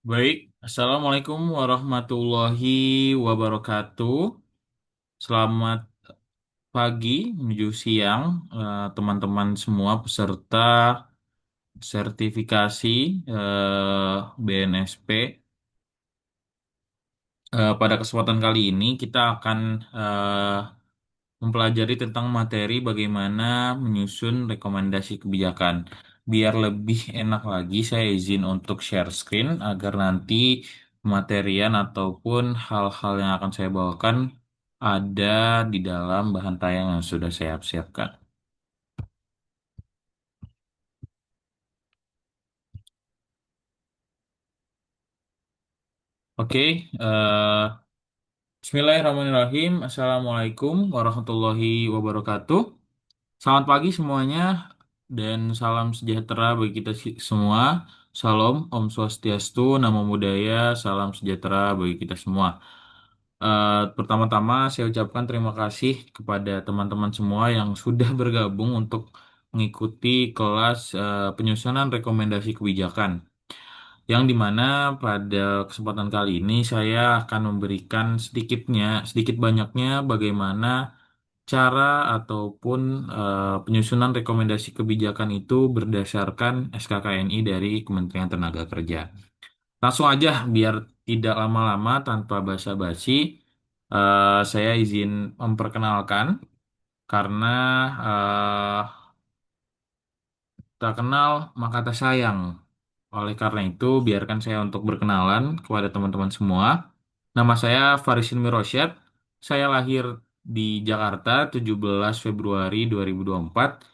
Baik, Assalamualaikum warahmatullahi wabarakatuh. Selamat pagi menuju siang, teman-teman semua peserta sertifikasi BNSP. Pada kesempatan kali ini kita akan mempelajari tentang materi bagaimana menyusun rekomendasi kebijakan. Biar lebih enak lagi, saya izin untuk share screen agar nanti materian ataupun hal-hal yang akan saya bawakan ada di dalam bahan tayang yang sudah saya siapkan. Oke, Bismillahirrahmanirrahim. Assalamualaikum warahmatullahi wabarakatuh. Selamat pagi semuanya dan salam sejahtera bagi kita semua. Salam, Om Swastiastu, Namo Buddhaya, salam sejahtera bagi kita semua. Pertama-tama saya ucapkan terima kasih kepada teman-teman semua yang sudah bergabung untuk mengikuti kelas penyusunan rekomendasi kebijakan. Yang dimana pada kesempatan kali ini saya akan memberikan sedikit banyaknya bagaimana cara ataupun penyusunan rekomendasi kebijakan itu berdasarkan SKKNI dari Kementerian Tenaga Kerja. Langsung aja biar tidak lama-lama tanpa basa-basi, saya izin memperkenalkan karena eh, tak kenal maka tak sayang. Oleh karena itu, biarkan saya untuk berkenalan kepada teman-teman semua. Nama saya Farisin Mirosyad. Saya lahir di Jakarta 17 Februari 2024.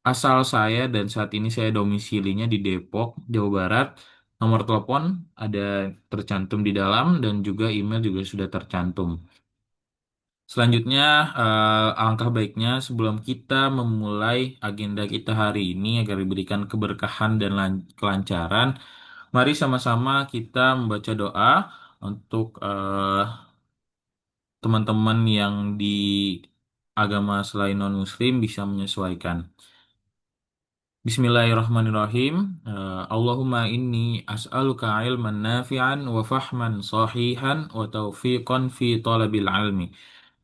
Asal saya dan saat ini saya domisilinya di Depok, Jawa Barat. Nomor telepon ada tercantum di dalam dan juga email juga sudah tercantum. Selanjutnya, alangkah baiknya sebelum kita memulai agenda kita hari ini agar diberikan keberkahan dan kelancaran, mari sama-sama kita membaca doa untuk teman-teman yang di agama selain non-Muslim bisa menyesuaikan. Bismillahirrahmanirrahim. Allahumma inni as'aluka ilman nafi'an wa fahman sahihan wa taufiqan fi talabil ilmi.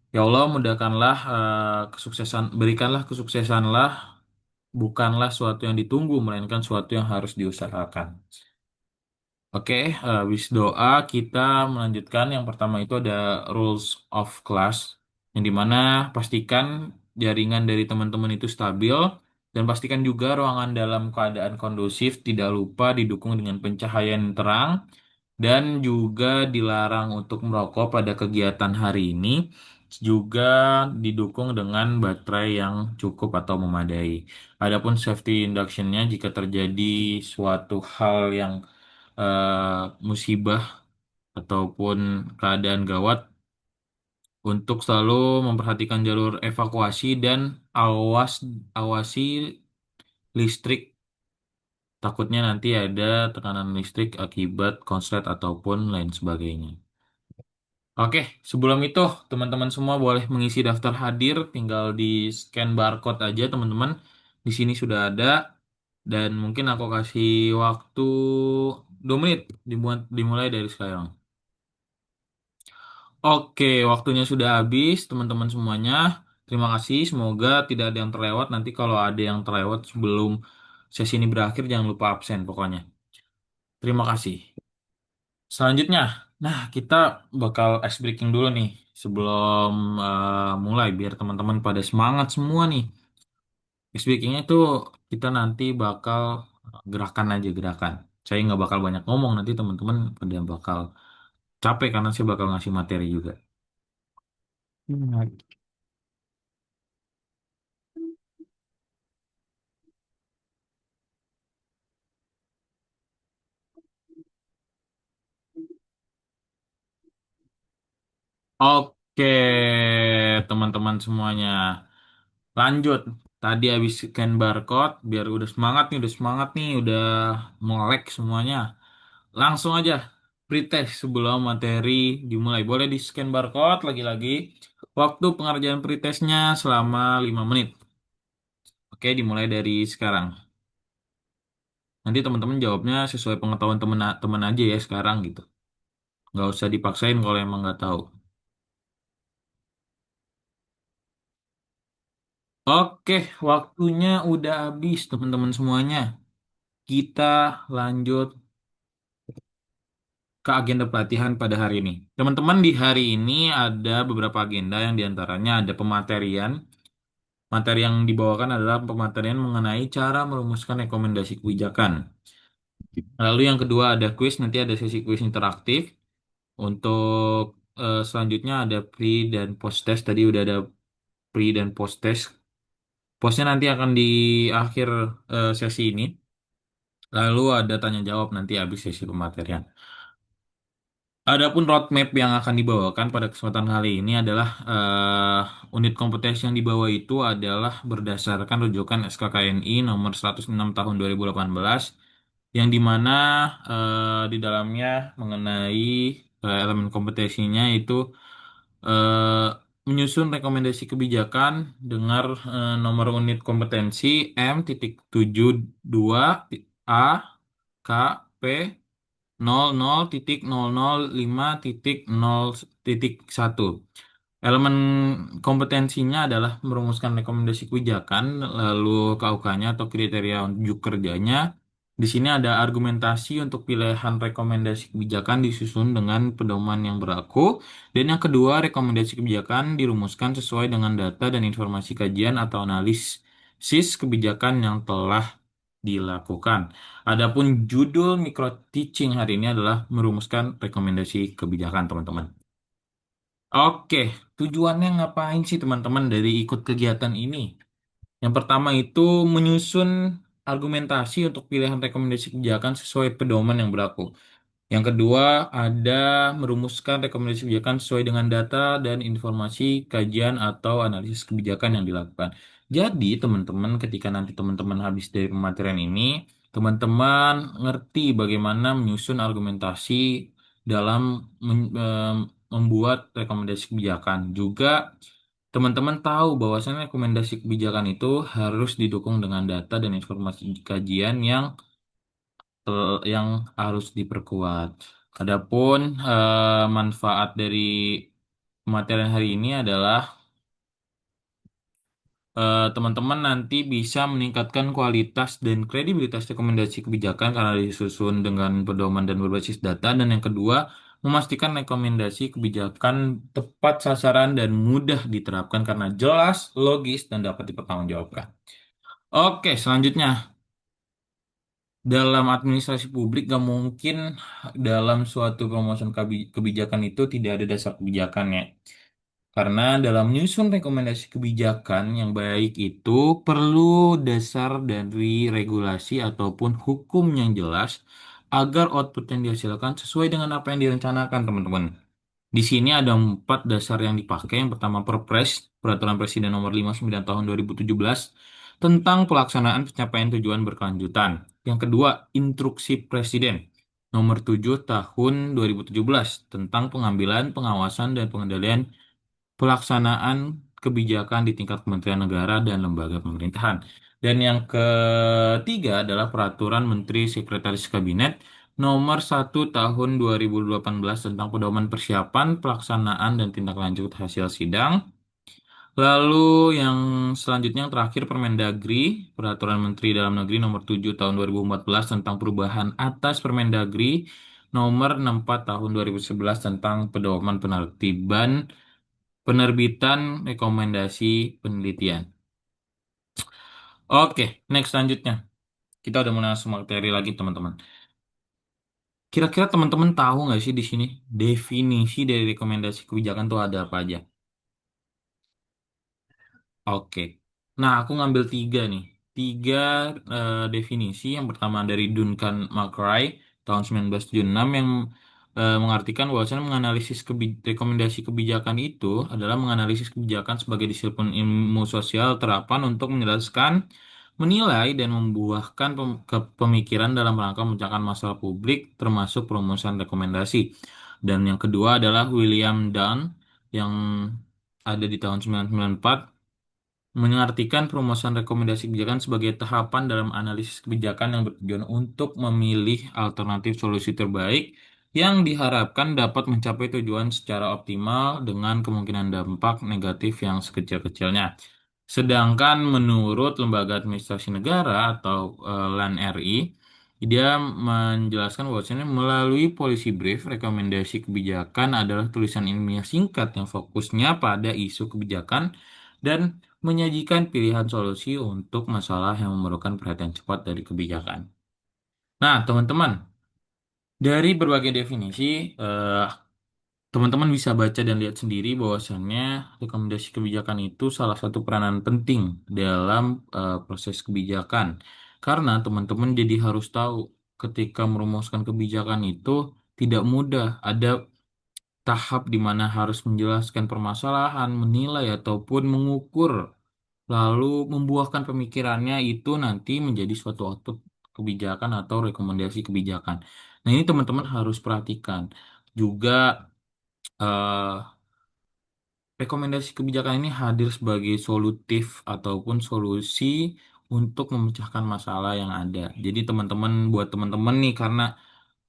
Ya Allah, mudahkanlah berikanlah kesuksesanlah, bukanlah suatu yang ditunggu, melainkan suatu yang harus diusahakan. Oke, habis doa kita melanjutkan. Yang pertama itu ada rules of class, yang dimana pastikan jaringan dari teman-teman itu stabil, dan pastikan juga ruangan dalam keadaan kondusif, tidak lupa didukung dengan pencahayaan yang terang, dan juga dilarang untuk merokok pada kegiatan hari ini, juga didukung dengan baterai yang cukup atau memadai. Adapun safety induction-nya jika terjadi suatu hal yang musibah ataupun keadaan gawat untuk selalu memperhatikan jalur evakuasi dan awasi listrik. Takutnya nanti ada tekanan listrik akibat konslet ataupun lain sebagainya. Oke, sebelum itu teman-teman semua boleh mengisi daftar hadir, tinggal di scan barcode aja teman-teman. Di sini sudah ada dan mungkin aku kasih waktu 2 menit dimulai dari sekarang. Oke, waktunya sudah habis, teman-teman semuanya. Terima kasih. Semoga tidak ada yang terlewat. Nanti kalau ada yang terlewat sebelum sesi ini berakhir, jangan lupa absen pokoknya. Terima kasih. Selanjutnya, nah kita bakal ice breaking dulu nih sebelum mulai biar teman-teman pada semangat semua nih. Ice breakingnya tuh kita nanti bakal gerakan aja gerakan. Saya nggak bakal banyak ngomong nanti teman-teman pada bakal capek karena saya bakal ngasih materi juga. Hmm. Oke, teman-teman semuanya. Lanjut. Tadi habis scan barcode, biar udah semangat nih, udah melek semuanya. Langsung aja pretest sebelum materi dimulai. Boleh di scan barcode lagi-lagi. Waktu pengerjaan pretestnya selama 5 menit. Oke, dimulai dari sekarang. Nanti teman-teman jawabnya sesuai pengetahuan teman-teman aja ya sekarang gitu. Nggak usah dipaksain kalau emang nggak tahu. Oke, waktunya udah habis teman-teman semuanya. Kita lanjut ke agenda pelatihan pada hari ini. Teman-teman, di hari ini ada beberapa agenda yang diantaranya ada pematerian. Materi yang dibawakan adalah pematerian mengenai cara merumuskan rekomendasi kebijakan. Lalu yang kedua ada quiz, nanti ada sesi quiz interaktif. Untuk selanjutnya ada pre dan post test. Tadi udah ada pre dan post test. Postnya nanti akan di akhir sesi ini. Lalu ada tanya jawab nanti habis sesi pematerian. Adapun roadmap yang akan dibawakan pada kesempatan kali ini adalah unit kompetensi yang dibawa itu adalah berdasarkan rujukan SKKNI nomor 106 tahun 2018 yang dimana di dalamnya mengenai elemen kompetensinya itu eh, menyusun rekomendasi kebijakan dengan nomor unit kompetensi M.72 A K P 00.005.0.1. Elemen kompetensinya adalah merumuskan rekomendasi kebijakan, lalu KUK-nya atau kriteria unjuk kerjanya. Di sini ada argumentasi untuk pilihan rekomendasi kebijakan disusun dengan pedoman yang berlaku. Dan yang kedua, rekomendasi kebijakan dirumuskan sesuai dengan data dan informasi kajian atau analisis kebijakan yang telah dilakukan. Adapun judul micro teaching hari ini adalah merumuskan rekomendasi kebijakan, teman-teman. Oke, tujuannya ngapain sih teman-teman dari ikut kegiatan ini? Yang pertama itu menyusun argumentasi untuk pilihan rekomendasi kebijakan sesuai pedoman yang berlaku. Yang kedua, ada merumuskan rekomendasi kebijakan sesuai dengan data dan informasi kajian atau analisis kebijakan yang dilakukan. Jadi, teman-teman, ketika nanti teman-teman habis dari pematerian ini, teman-teman ngerti bagaimana menyusun argumentasi dalam membuat rekomendasi kebijakan. Juga, teman-teman tahu bahwasannya rekomendasi kebijakan itu harus didukung dengan data dan informasi kajian yang harus diperkuat. Adapun manfaat dari pematerian hari ini adalah teman-teman nanti bisa meningkatkan kualitas dan kredibilitas rekomendasi kebijakan karena disusun dengan pedoman dan berbasis data. Dan yang kedua, memastikan rekomendasi kebijakan tepat sasaran dan mudah diterapkan karena jelas, logis, dan dapat dipertanggungjawabkan. Oke, selanjutnya. Dalam administrasi publik gak mungkin dalam suatu perumusan kebijakan itu tidak ada dasar kebijakannya. Karena dalam menyusun rekomendasi kebijakan yang baik itu perlu dasar dari regulasi ataupun hukum yang jelas agar output yang dihasilkan sesuai dengan apa yang direncanakan, teman-teman. Di sini ada 4 dasar yang dipakai. Yang pertama Perpres, Peraturan Presiden Nomor 59 Tahun 2017 tentang pelaksanaan pencapaian tujuan berkelanjutan. Yang kedua, Instruksi Presiden Nomor 7 Tahun 2017 tentang pengambilan, pengawasan, dan pengendalian pelaksanaan kebijakan di tingkat Kementerian Negara dan lembaga pemerintahan. Dan yang ketiga adalah Peraturan Menteri Sekretaris Kabinet Nomor 1 Tahun 2018 tentang pedoman persiapan, pelaksanaan, dan tindak lanjut hasil sidang. Lalu yang selanjutnya yang terakhir Permendagri, Peraturan Menteri Dalam Negeri Nomor 7 Tahun 2014 tentang perubahan atas Permendagri Nomor 64 Tahun 2011 tentang pedoman penerbitan rekomendasi penelitian. Oke, next selanjutnya. Kita udah mau langsung materi lagi, teman-teman. Kira-kira teman-teman tahu nggak sih di sini definisi dari rekomendasi kebijakan tuh ada apa aja? Oke. Nah, aku ngambil 3 nih. 3 definisi. Yang pertama dari Duncan McRae tahun 1976 yang mengartikan bahwasanya menganalisis rekomendasi kebijakan itu adalah menganalisis kebijakan sebagai disiplin ilmu sosial terapan untuk menjelaskan, menilai, dan membuahkan pemikiran dalam rangka memecahkan masalah publik termasuk perumusan rekomendasi. Dan yang kedua adalah William Dunn yang ada di tahun 1994 mengartikan perumusan rekomendasi kebijakan sebagai tahapan dalam analisis kebijakan yang bertujuan untuk memilih alternatif solusi terbaik yang diharapkan dapat mencapai tujuan secara optimal dengan kemungkinan dampak negatif yang sekecil-kecilnya. Sedangkan menurut Lembaga Administrasi Negara atau LAN-RI, dia menjelaskan bahwasanya melalui policy brief, rekomendasi kebijakan adalah tulisan ilmiah singkat yang fokusnya pada isu kebijakan dan menyajikan pilihan solusi untuk masalah yang memerlukan perhatian cepat dari kebijakan. Nah, teman-teman, dari berbagai definisi, eh, teman-teman bisa baca dan lihat sendiri bahwasannya rekomendasi kebijakan itu salah satu peranan penting dalam proses kebijakan. Karena teman-teman jadi harus tahu ketika merumuskan kebijakan itu tidak mudah. Ada tahap di mana harus menjelaskan permasalahan, menilai ataupun mengukur, lalu membuahkan pemikirannya itu nanti menjadi suatu output kebijakan atau rekomendasi kebijakan. Nah, ini teman-teman harus perhatikan. Juga eh, rekomendasi kebijakan ini hadir sebagai solutif ataupun solusi untuk memecahkan masalah yang ada. Jadi teman-teman, buat teman-teman nih, karena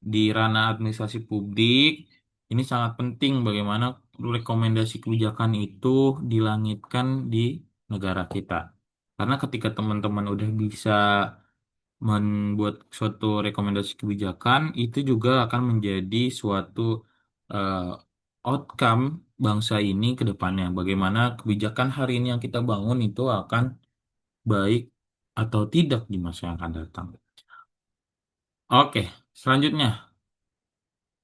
di ranah administrasi publik ini sangat penting bagaimana rekomendasi kebijakan itu dilangitkan di negara kita. Karena ketika teman-teman udah bisa membuat suatu rekomendasi kebijakan, itu juga akan menjadi suatu eh, outcome bangsa ini ke depannya. Bagaimana kebijakan hari ini yang kita bangun itu akan baik atau tidak di masa yang akan datang. Oke, selanjutnya,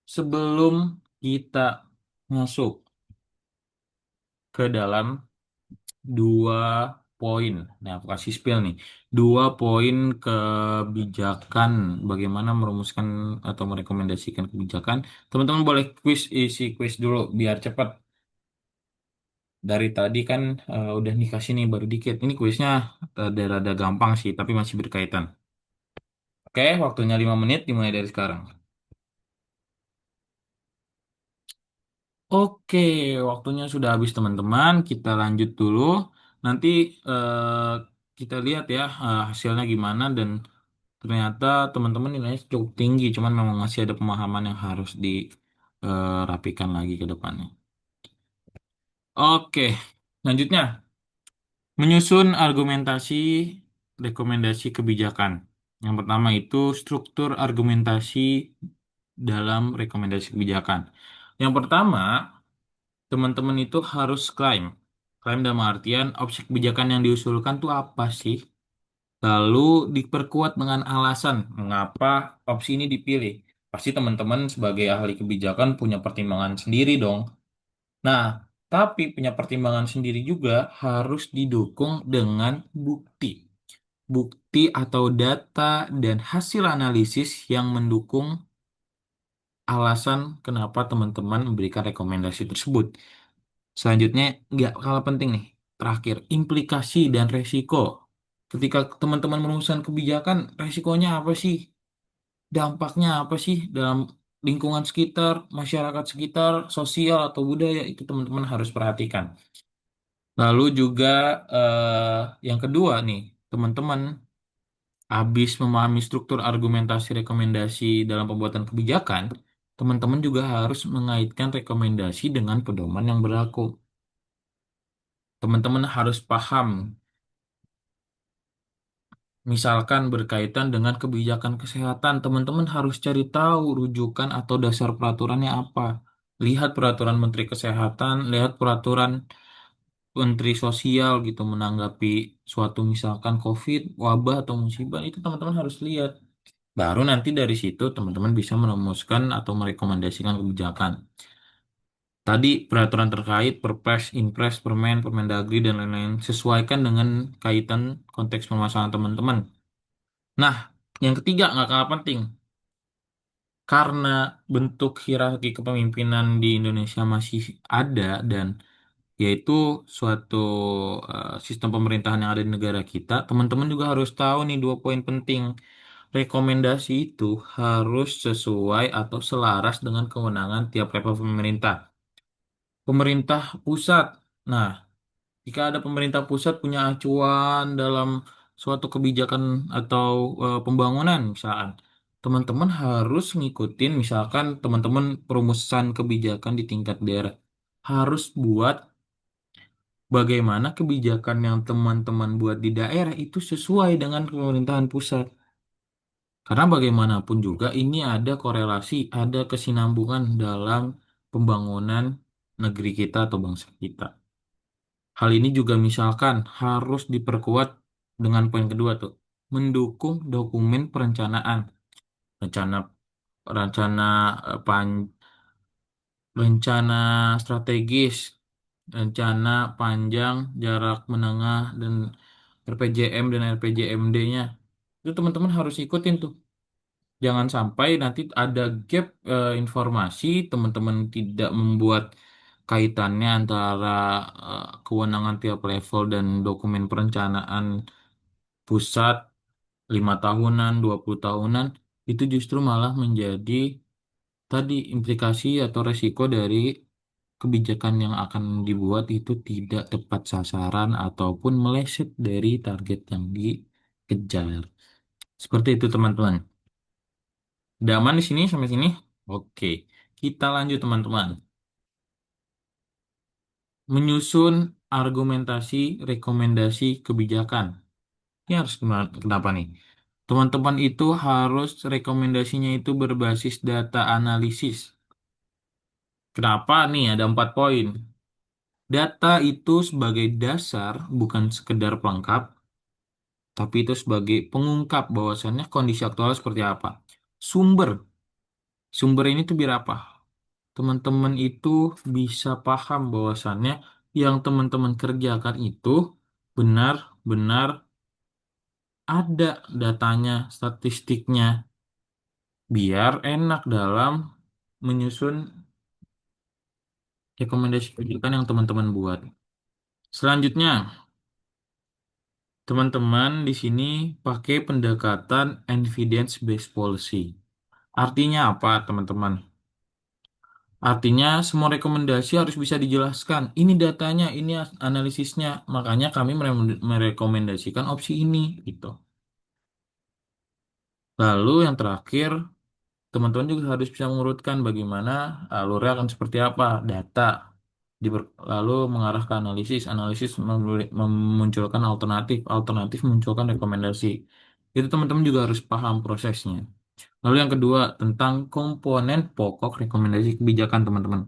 sebelum kita masuk ke dalam dua poin, nah aku kasih spill nih, dua poin kebijakan bagaimana merumuskan atau merekomendasikan kebijakan. Teman-teman boleh isi quiz dulu biar cepat. Dari tadi kan udah dikasih nih baru dikit. Ini kuisnya rada-rada gampang sih, tapi masih berkaitan. Oke, waktunya 5 menit dimulai dari sekarang. Oke, waktunya sudah habis teman-teman. Kita lanjut dulu. Nanti kita lihat ya hasilnya gimana dan ternyata teman-teman nilainya cukup tinggi. Cuman memang masih ada pemahaman yang harus dirapikan lagi ke depannya. Oke, lanjutnya. Menyusun argumentasi rekomendasi kebijakan. Yang pertama itu struktur argumentasi dalam rekomendasi kebijakan. Yang pertama, teman-teman itu harus klaim. Klaim dalam artian opsi kebijakan yang diusulkan itu apa sih? Lalu diperkuat dengan alasan mengapa opsi ini dipilih. Pasti teman-teman sebagai ahli kebijakan punya pertimbangan sendiri dong. Nah, tapi punya pertimbangan sendiri juga harus didukung dengan bukti. Bukti atau data dan hasil analisis yang mendukung alasan kenapa teman-teman memberikan rekomendasi tersebut. Selanjutnya, nggak kalah penting nih. Terakhir, implikasi dan resiko. Ketika teman-teman merumuskan kebijakan, resikonya apa sih? Dampaknya apa sih dalam lingkungan sekitar, masyarakat sekitar, sosial atau budaya, itu teman-teman harus perhatikan. Lalu juga yang kedua nih, teman-teman habis memahami struktur argumentasi rekomendasi dalam pembuatan kebijakan, teman-teman juga harus mengaitkan rekomendasi dengan pedoman yang berlaku. Teman-teman harus paham, misalkan berkaitan dengan kebijakan kesehatan, teman-teman harus cari tahu rujukan atau dasar peraturannya apa. Lihat peraturan Menteri Kesehatan, lihat peraturan Menteri Sosial gitu menanggapi suatu misalkan COVID, wabah atau musibah, itu teman-teman harus lihat. Baru nanti dari situ teman-teman bisa merumuskan atau merekomendasikan kebijakan. Tadi peraturan terkait, Perpres, Inpres, Permen, Permendagri, dan lain-lain sesuaikan dengan kaitan konteks permasalahan teman-teman. Nah, yang ketiga nggak kalah penting. Karena bentuk hierarki kepemimpinan di Indonesia masih ada dan yaitu suatu sistem pemerintahan yang ada di negara kita, teman-teman juga harus tahu nih dua poin penting. Rekomendasi itu harus sesuai atau selaras dengan kewenangan tiap level pemerintah. Pemerintah pusat. Nah, Jika ada pemerintah pusat punya acuan dalam suatu kebijakan atau pembangunan, misalkan, teman-teman harus ngikutin, misalkan teman-teman perumusan kebijakan di tingkat daerah, harus buat bagaimana kebijakan yang teman-teman buat di daerah itu sesuai dengan pemerintahan pusat. Karena bagaimanapun juga ini ada korelasi, ada kesinambungan dalam pembangunan negeri kita atau bangsa kita. Hal ini juga misalkan harus diperkuat dengan poin kedua tuh, mendukung dokumen perencanaan, rencana rencana eh, pan, rencana strategis, rencana panjang, jarak menengah dan RPJM dan RPJMD-nya. Itu teman-teman harus ikutin tuh. Jangan sampai nanti ada gap informasi, teman-teman tidak membuat kaitannya antara kewenangan tiap level dan dokumen perencanaan pusat 5 tahunan, 20 tahunan, itu justru malah menjadi tadi implikasi atau resiko dari kebijakan yang akan dibuat itu tidak tepat sasaran ataupun meleset dari target yang dikejar. Seperti itu teman-teman. Udah aman di sini sampai sini? Oke, kita lanjut teman-teman. Menyusun argumentasi rekomendasi kebijakan. Ini harus kenapa nih? Teman-teman itu harus rekomendasinya itu berbasis data analisis. Kenapa nih? Ada 4 poin. Data itu sebagai dasar bukan sekedar pelengkap, tapi itu sebagai pengungkap bahwasannya kondisi aktual seperti apa. Sumber, sumber ini tuh biar apa? Teman-teman itu bisa paham bahwasannya yang teman-teman kerjakan itu benar-benar ada datanya, statistiknya, biar enak dalam menyusun rekomendasi kebijakan yang teman-teman buat. Selanjutnya, teman-teman di sini pakai pendekatan evidence-based policy. Artinya apa, teman-teman? Artinya semua rekomendasi harus bisa dijelaskan. Ini datanya, ini analisisnya. Makanya kami merekomendasikan opsi ini, gitu. Lalu yang terakhir, teman-teman juga harus bisa mengurutkan bagaimana alurnya akan seperti apa, data. Lalu mengarah ke analisis, analisis memunculkan alternatif, alternatif memunculkan rekomendasi. Itu teman-teman juga harus paham prosesnya. Lalu yang kedua, tentang komponen pokok rekomendasi kebijakan, teman-teman.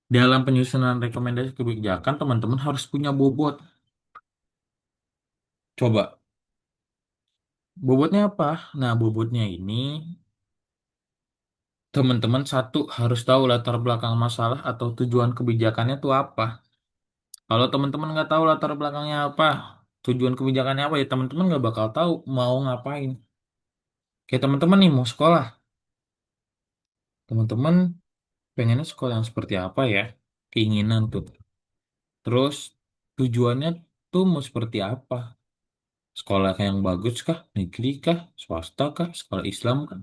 Dalam penyusunan rekomendasi kebijakan, teman-teman harus punya bobot. Coba, bobotnya apa? Nah, bobotnya ini, teman-teman satu harus tahu latar belakang masalah atau tujuan kebijakannya itu apa. Kalau teman-teman nggak tahu latar belakangnya apa, tujuan kebijakannya apa, ya teman-teman nggak bakal tahu mau ngapain. Kayak teman-teman nih mau sekolah, teman-teman pengennya sekolah yang seperti apa ya? Keinginan tuh. Terus tujuannya tuh mau seperti apa? Sekolah yang bagus kah? Negeri kah? Swasta kah? Sekolah Islam kah?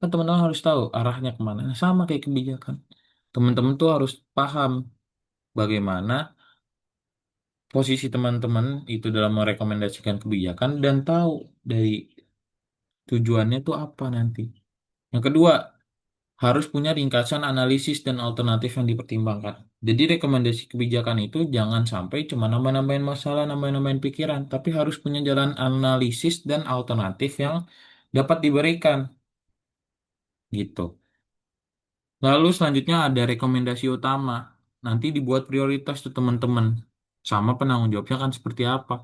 Kan teman-teman harus tahu arahnya kemana. Nah, sama kayak kebijakan. Teman-teman tuh harus paham bagaimana posisi teman-teman itu dalam merekomendasikan kebijakan dan tahu dari tujuannya tuh apa nanti. Yang kedua, harus punya ringkasan analisis dan alternatif yang dipertimbangkan. Jadi rekomendasi kebijakan itu jangan sampai cuma nambah-nambahin masalah, nambah-nambahin pikiran, tapi harus punya jalan analisis dan alternatif yang dapat diberikan gitu. Lalu selanjutnya ada rekomendasi utama. Nanti dibuat prioritas tuh teman-teman. Sama penanggung jawabnya kan seperti apa.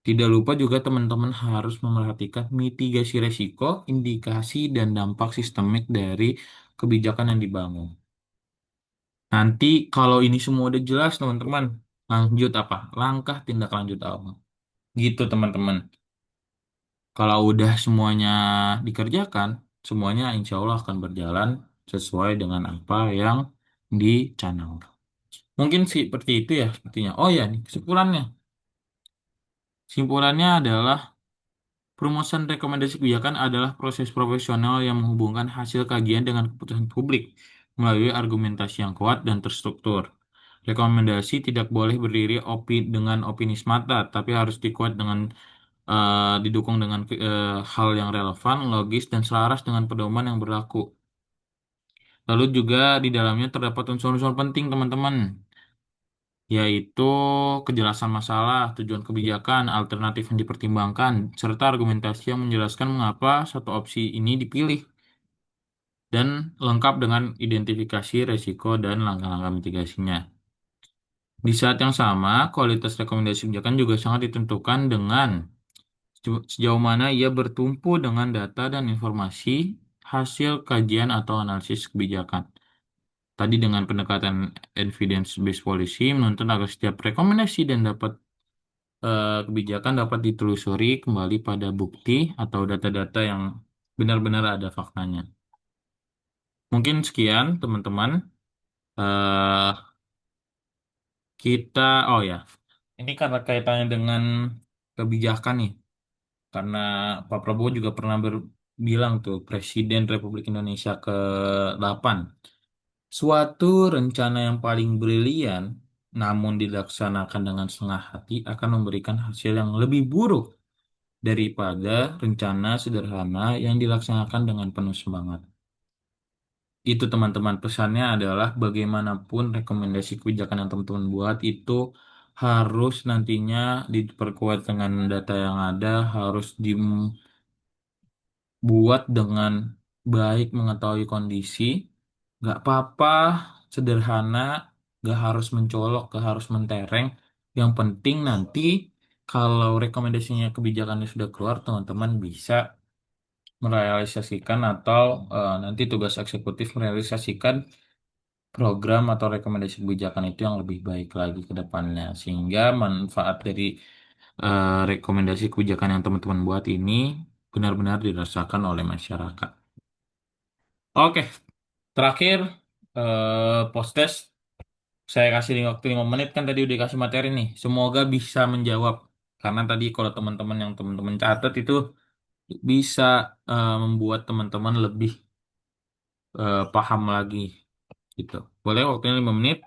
Tidak lupa juga teman-teman harus memerhatikan mitigasi resiko, indikasi, dan dampak sistemik dari kebijakan yang dibangun. Nanti kalau ini semua udah jelas teman-teman, lanjut apa? Langkah tindak lanjut apa? Gitu teman-teman. Kalau udah semuanya dikerjakan, semuanya insya Allah akan berjalan sesuai dengan apa yang dicanangkan. Mungkin sih seperti itu ya sepertinya. Oh ya, nih kesimpulannya. Kesimpulannya adalah perumusan rekomendasi kebijakan adalah proses profesional yang menghubungkan hasil kajian dengan keputusan publik melalui argumentasi yang kuat dan terstruktur. Rekomendasi tidak boleh berdiri dengan opini semata, tapi harus dikuat dengan didukung dengan hal yang relevan, logis, dan selaras dengan pedoman yang berlaku. Lalu juga di dalamnya terdapat unsur-unsur penting, teman-teman, yaitu kejelasan masalah, tujuan kebijakan, alternatif yang dipertimbangkan, serta argumentasi yang menjelaskan mengapa satu opsi ini dipilih, dan lengkap dengan identifikasi resiko dan langkah-langkah mitigasinya. Di saat yang sama, kualitas rekomendasi kebijakan juga sangat ditentukan dengan sejauh mana ia bertumpu dengan data dan informasi hasil kajian atau analisis kebijakan. Tadi dengan pendekatan evidence-based policy menuntut agar setiap rekomendasi dan dapat kebijakan dapat ditelusuri kembali pada bukti atau data-data yang benar-benar ada faktanya. Mungkin sekian, teman-teman. eh oh ya, ini karena kaitannya dengan kebijakan nih. Karena Pak Prabowo juga pernah bilang tuh, Presiden Republik Indonesia ke-8. Suatu rencana yang paling brilian, namun dilaksanakan dengan setengah hati, akan memberikan hasil yang lebih buruk daripada rencana sederhana yang dilaksanakan dengan penuh semangat. Itu teman-teman, pesannya adalah bagaimanapun rekomendasi kebijakan yang teman-teman buat itu harus nantinya diperkuat dengan data yang ada, harus buat dengan baik mengetahui kondisi, nggak apa-apa, sederhana, nggak harus mencolok, nggak harus mentereng. Yang penting nanti kalau rekomendasinya kebijakannya sudah keluar, teman-teman bisa merealisasikan atau nanti tugas eksekutif merealisasikan program atau rekomendasi kebijakan itu yang lebih baik lagi ke depannya. Sehingga manfaat dari rekomendasi kebijakan yang teman-teman buat ini benar-benar dirasakan oleh masyarakat. Oke, terakhir post test saya kasih waktu 5 menit kan tadi udah kasih materi nih. Semoga bisa menjawab karena tadi kalau teman-teman yang teman-teman catat itu bisa membuat teman-teman lebih paham lagi gitu. Boleh waktunya 5 menit?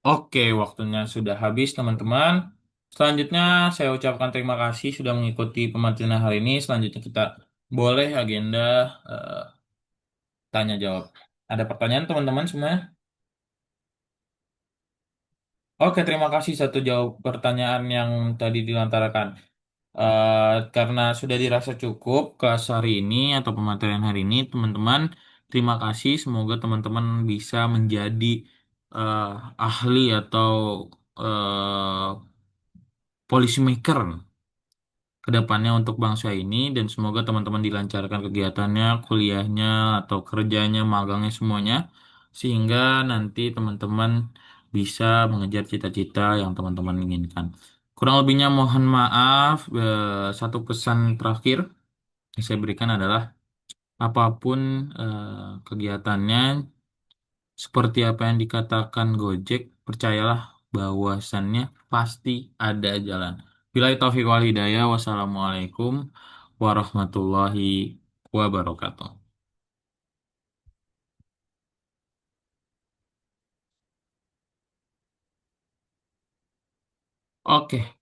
Oke, waktunya sudah habis teman-teman. Selanjutnya saya ucapkan terima kasih sudah mengikuti pematerian hari ini. Selanjutnya kita boleh agenda eh, tanya jawab. Ada pertanyaan teman-teman semua? Oke, terima kasih satu jawab pertanyaan yang tadi dilontarkan. Karena sudah dirasa cukup kelas hari ini atau pematerian hari ini, teman-teman, terima kasih. Semoga teman-teman bisa menjadi eh, ahli atau policy maker ke depannya untuk bangsa ini dan semoga teman-teman dilancarkan kegiatannya, kuliahnya atau kerjanya, magangnya semuanya sehingga nanti teman-teman bisa mengejar cita-cita yang teman-teman inginkan. Kurang lebihnya mohon maaf. Satu pesan terakhir yang saya berikan adalah apapun kegiatannya seperti apa yang dikatakan Gojek, percayalah bahwasannya pasti ada jalan. Bila taufiq wal hidayah, wassalamualaikum warahmatullahi wabarakatuh. Oke.